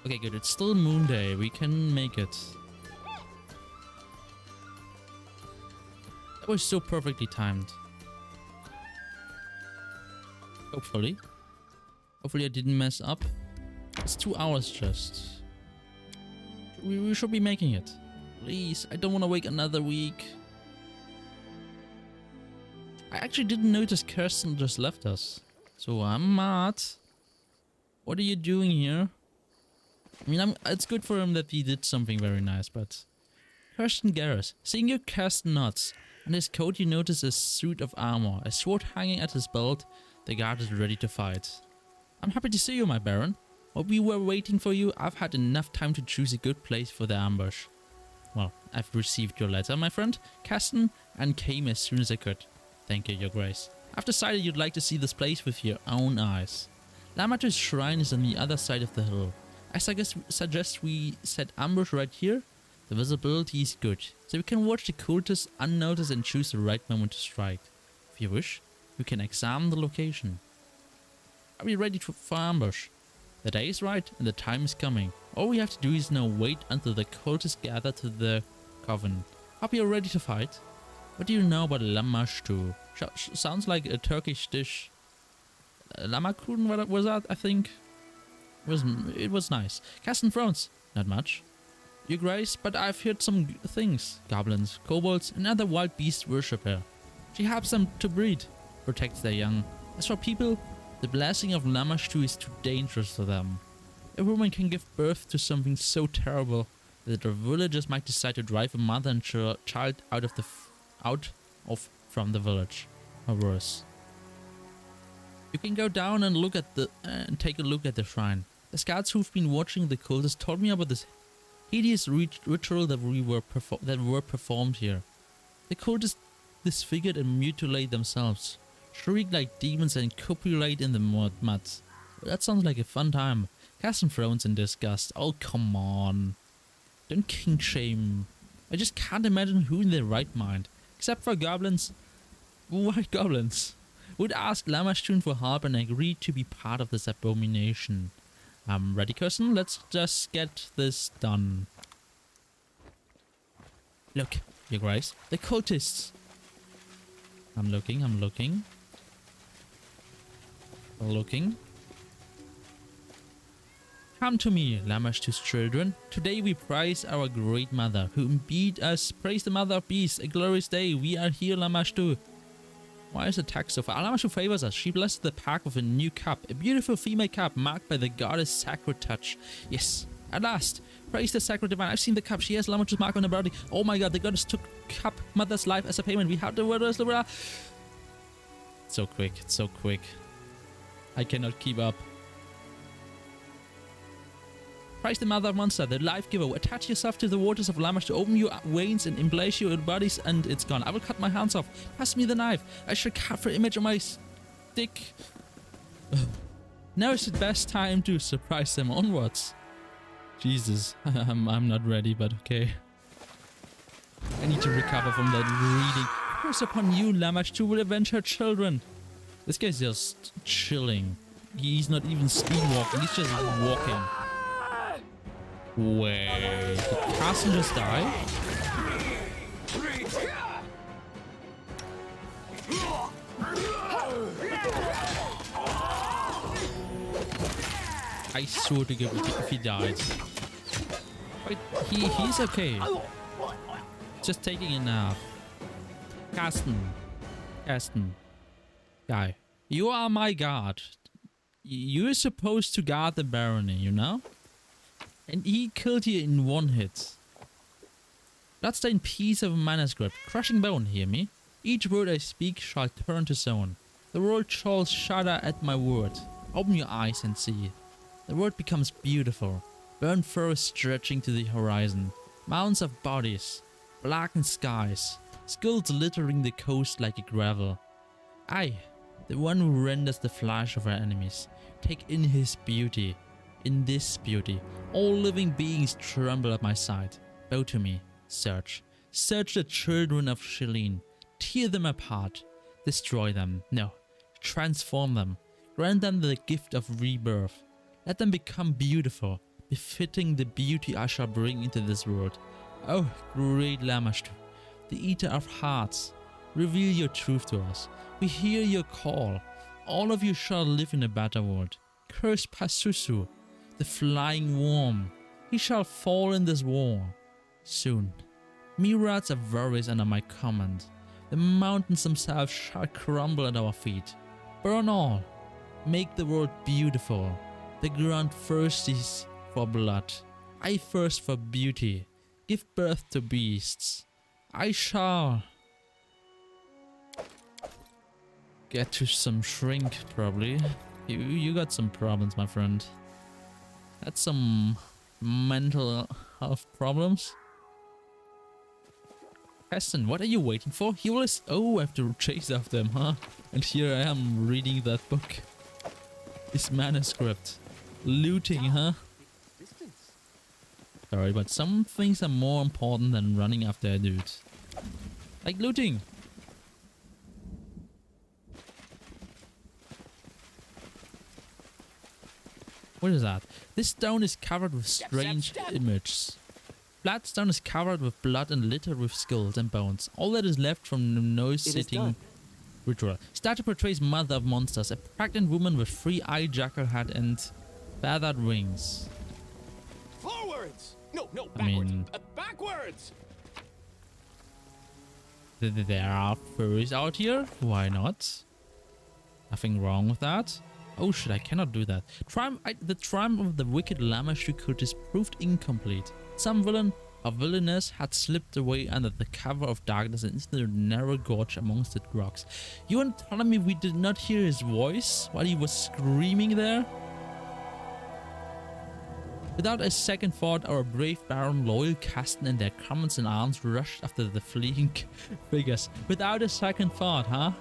Okay, good. It's still Moon Day. We can make it. That was so perfectly timed. Hopefully. Hopefully I didn't mess up. It's 2 hours just. We should be making it. Please, I don't want to wait another week. I actually didn't notice Kirsten just left us. So I'm mad. What are you doing here? I mean, it's good for him that he did something very nice, but... Kirsten Garrus. Seeing you, Kirsten nods. On his coat you notice a suit of armor, a sword hanging at his belt. The guard is ready to fight. I'm happy to see you, my baron. While we were waiting for you, I've had enough time to choose a good place for the ambush. Well, I've received your letter, my friend, Kirsten, and came as soon as I could. Thank you, your grace. I've decided you'd like to see this place with your own eyes. Lamatu's shrine is on the other side of the hill. I suggest we set ambush right here. The visibility is good, so we can watch the cultists unnoticed and choose the right moment to strike. If you wish, we can examine the location. Are we ready for ambush? The day is right and the time is coming. All we have to do is now wait until the cultists gather to the coven. Hope you're ready to fight. What do you know about lamashtu? Sounds like a Turkish dish. Lamakun, what was that, I think? It was nice. Kirsten frowns. Not much. Your grace, but I've heard some things. Goblins, kobolds, and other wild beasts worship her. She helps them to breed, protects their young. As for people, the blessing of lamashtu is too dangerous to them. A woman can give birth to something so terrible that the villagers might decide to drive a mother and child out from the village, or worse. You can go down and take a look at the shrine. The scouts who've been watching the cultists told me about this hideous ritual that were performed here. The cultists disfigured and mutilate themselves, shriek like demons and copulate in the mud. Well, that sounds like a fun time. Kirsten frowns in disgust. Oh, come on. Don't king shame. I just can't imagine who in their right mind, except for goblins. Why goblins? Would ask Lamashtoon for help and agree to be part of this abomination. Ready, Kirsten? Let's just get this done. Look, your grace. The cultists. I'm looking. Come to me, Lamashtu's children. Today we praise our great mother, who beat us. Praise the mother of beasts. A glorious day. We are here, Lamashtu. Why is the text so far? Lamashtu favors us. She blesses the pack with a new cup. A beautiful female cup marked by the goddess' sacred touch. Yes, at last. Praise the sacred divine. I've seen the cup. She has Lamashtu's mark on her body. Oh my god, the goddess took cup mother's life as a payment. We have to... So quick, it's so quick. I cannot keep up. Praise the mother of monster, the life giver. Attach yourself to the waters of Lamash to open your veins and embrace your bodies, and it's gone. I will cut my hands off. Pass me the knife. I shall cut the image on my stick. Now is the best time to surprise them onwards. Jesus, I'm not ready, but okay. I need to recover from that reading. Curse upon you, Lamash, to will avenge her children. This guy's just chilling. He's not even speed walking, he's just walking. Wait, did Carson just die? I swear to God, if he died. Wait, he's okay. Just taking a nap. Carsten. Guy, you are my guard. You're supposed to guard the barony, you know? And he killed you in one hit. Bloodstained piece of a manuscript. Crushing bone, hear me? Each word I speak shall turn to stone. The world shall shudder at my word. Open your eyes and see. The world becomes beautiful. Burnt furrows stretching to the horizon. Mounds of bodies. Blackened skies. Skulls littering the coast like a gravel. I, the one who renders the flesh of our enemies, take in his beauty. In this beauty, all living beings tremble at my side. Bow to me. Search. Search the children of Shalene. Tear them apart. Destroy them. No. Transform them. Grant them the gift of rebirth. Let them become beautiful. befitting the beauty I shall bring into this world. Oh, great Lamashtu, the eater of hearts, reveal your truth to us. We hear your call. All of you shall live in a better world. Curse Pasusu, the flying worm. He shall fall in this war. Soon, myriads of warriors under my command. The mountains themselves shall crumble at our feet. Burn all. Make the world beautiful. The ground thirsties for blood. I thirst for beauty. Give birth to beasts. I shall get to some shrink, probably. You got some problems, my friend. That's some mental health problems. Heston, what are you waiting for? He will. Oh, I have to chase after him, huh? And here I am reading that book. His manuscript. Looting, huh? Sorry, but some things are more important than running after a dude. Like looting. What is that? This stone is covered with strange images. Flat stone is covered with blood and littered with skulls and bones. All that is left from the nose-sitting ritual. Statue portrays mother of monsters, a pregnant woman with 3-eyed jackal head and feathered wings. Forwards! No, backwards. I mean, backwards! There are furries out here. Why not? Nothing wrong with that. Oh shit, I cannot do that. The triumph of the wicked Lamashtu cultist proved incomplete. Some villain or villainess had slipped away under the cover of darkness and into the narrow gorge amongst the rocks. You aren't telling me we did not hear his voice while he was screaming there? Without a second thought, our brave Baron, loyal Kasten and their comrades in arms rushed after the fleeing figures. Without a second thought, huh?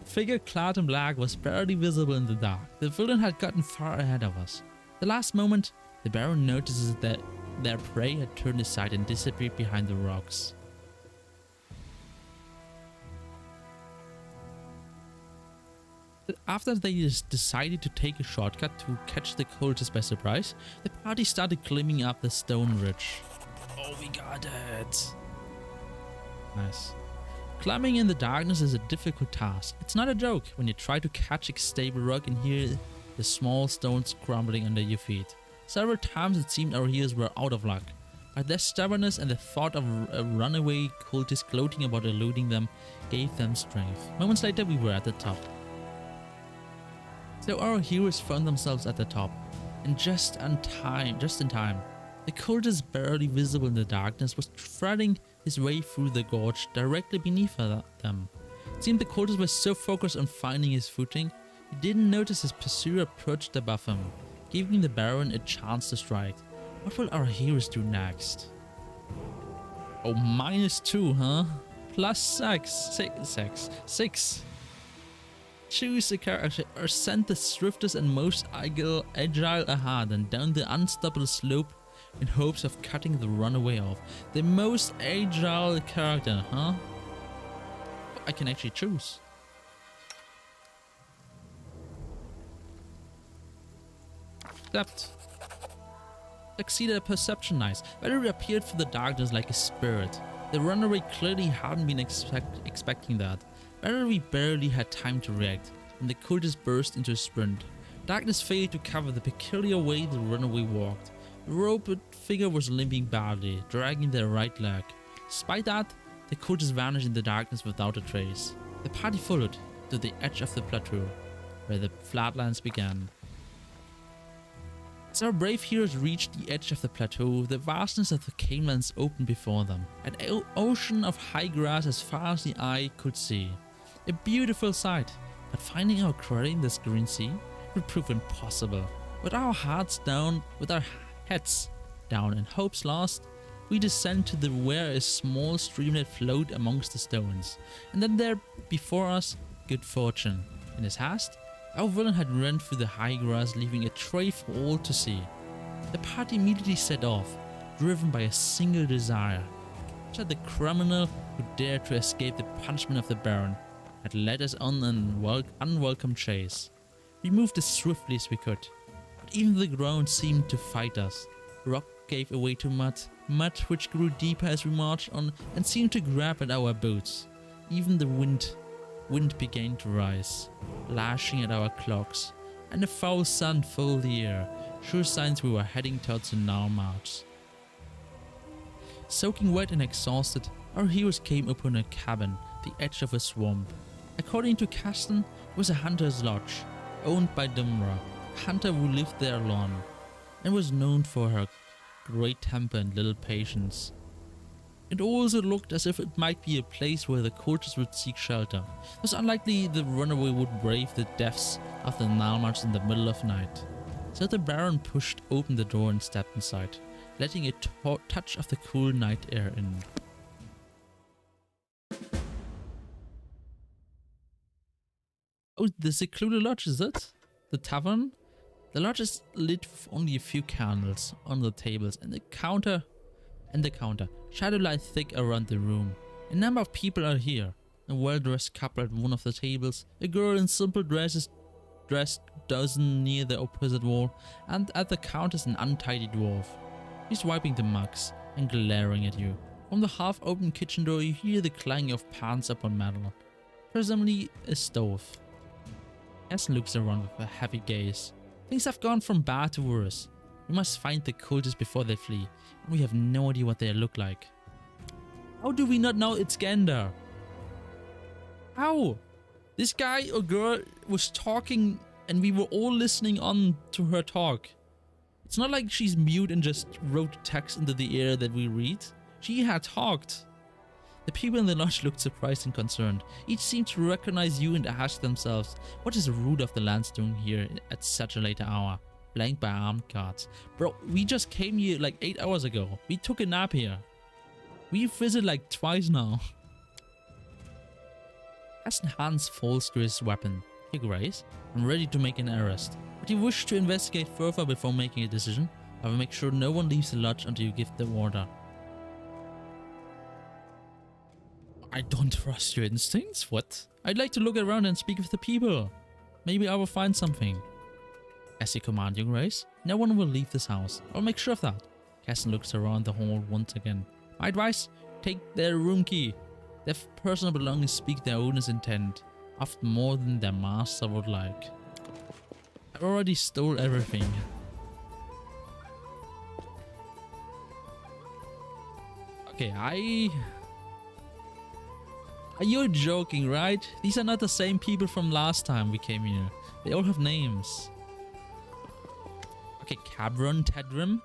The figure clad in black was barely visible in the dark. The villain had gotten far ahead of us. The last moment, the Baron notices that their prey had turned aside and disappeared behind the rocks. After they decided to take a shortcut to catch the cultists by surprise, the party started climbing up the stone ridge. Oh, we got it! Nice. Climbing in the darkness is a difficult task. It's not a joke when you try to catch a stable rock and hear the small stones crumbling under your feet. Several times it seemed our heroes were out of luck, but their stubbornness and the thought of a runaway cultist gloating about eluding them gave them strength. Moments later we were at the top. So our heroes found themselves at the top, and just in time. The cultist, barely visible in the darkness, was threading his way through the gorge directly beneath them. It seemed the cultist was so focused on finding his footing, he didn't notice his pursuer perched above him, giving the Baron a chance to strike. What will our heroes do next? Oh, -2, huh? Plus 6. Choose a character or send the swiftest and most agile ahead and down the unstoppable slope in hopes of cutting the runaway off. The most agile character, huh? I can actually choose. Accept. Succeeded at perception, nice. Valerie appeared through the darkness like a spirit. The runaway clearly hadn't been expecting that. Valerie barely had time to react, and the cultist burst into a sprint. Darkness failed to cover the peculiar way the runaway walked. The robed figure was limping badly, dragging their right leg. Despite that, the cultist vanished in the darkness without a trace. The party followed to the edge of the plateau, where the flatlands began. As our brave heroes reached the edge of the plateau, the vastness of the canelands opened before them. An ocean of high grass as far as the eye could see. A beautiful sight, but finding our quarry in this green sea would prove impossible. With our heads down and hopes lost, we descend to where a small streamlet flowed amongst the stones. And then there before us, good fortune. In his haste, our villain had run through the high grass, leaving a trail for all to see. The party immediately set off, driven by a single desire. That the criminal who dared to escape the punishment of the Baron had led us on an unwelcome chase. We moved as swiftly as we could, but Even the ground seemed to fight us. Rock gave away to mud, mud which grew deeper as we marched on and seemed to grab at our boots. Even the wind began to rise, lashing at our cloaks, and the foul sun filled the air, sure signs we were heading towards the now march. Soaking wet and exhausted, our heroes came upon a cabin, the edge of a swamp. According to Kasten, it was a hunter's lodge, owned by Dumra, a hunter who lived there alone, and was known for her great temper and little patience. It also looked as if it might be a place where the cultists would seek shelter. It was unlikely the runaway would brave the depths of the Nile March in the middle of night. So the Baron pushed open the door and stepped inside, letting a touch of the cool night air in. Oh, the secluded lodge, is it? The tavern? The lodge is lit with only a few candles on the tables and the counter. Shadow lies thick around the room. A number of people are here. A well-dressed couple at one of the tables, a girl in simple dresses dressed dozen near the opposite wall, and at the counter is an untidy dwarf. He's wiping the mugs and glaring at you. From the half-open kitchen door you hear the clang of pans upon metal. Presumably a stove. Essen looks around with a heavy gaze. Things have gone from bad to worse. We must find the cultists before they flee, and we have no idea what they look like. How do we not know it's Gander? How? This guy or girl was talking and we were all listening on to her talk. It's not like she's mute and just wrote text into the air that we read. She had talked. The people in the lodge looked surprised and concerned. Each seemed to recognize you and ask themselves, what is the root of the lands doing here at such a late hour? Flanked by armed guards. Bro, we just came here like 8 hours ago. We took a nap here. We've visited like twice now. Aston Hans falls to his weapon. Your Grace, I'm ready to make an arrest. But you wish to investigate further before making a decision? I will make sure no one leaves the lodge until you give the order. I don't trust your instincts? What? I'd like to look around and speak with the people. Maybe I will find something. As you command, your Grace, no one will leave this house. I'll make sure of that. Casson looks around the hall once again. My advice, take their room key. Their personal belongings speak their owner's intent, often more than their master would like. I already stole everything. Okay, You're joking, right? These are not the same people from last time we came here. They all have names. Okay, Cabron Tedrim.